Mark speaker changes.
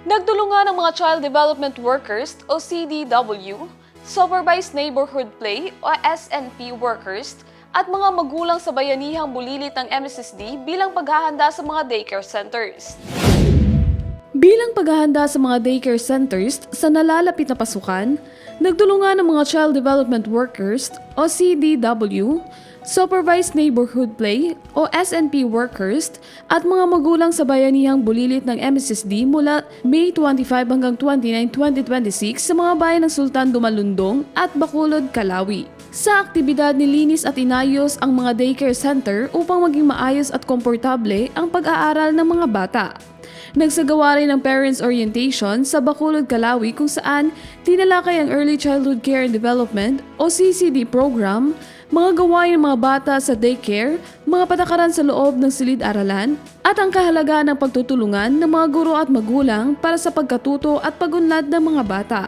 Speaker 1: Nagtulungan ng mga Child Development Workers o CDW, Supervised Neighborhood Play o SNP Workers at mga magulang sa bayanihang bulilit ng MSSD bilang paghahanda sa mga daycare centers. Bilang paghahanda sa mga daycare centers sa nalalapit na pasukan, nagtulungan ng mga Child Development Workers o CDW, Supervised Neighborhood Play o SNP Workers at mga magulang sa bayanihang bulilit ng MSSD mula May 25 hanggang 29, 2026 sa mga bayan ng Sultan Dumalundong at Bacolod, Calawi. Sa aktibidad nilinis at inayos ang mga daycare center upang maging maayos at komportable ang pag-aaral ng mga bata. Nagsagawa rin ng parents orientation sa Bacolod, Calawi kung saan tinalakay ang Early Childhood Care and Development o CCD program, mga gawain ng mga bata sa daycare, mga patakaran sa loob ng silid-aralan, at ang kahalagahan ng pagtutulungan ng mga guro at magulang para sa pagkatuto at pag-unlad ng mga bata.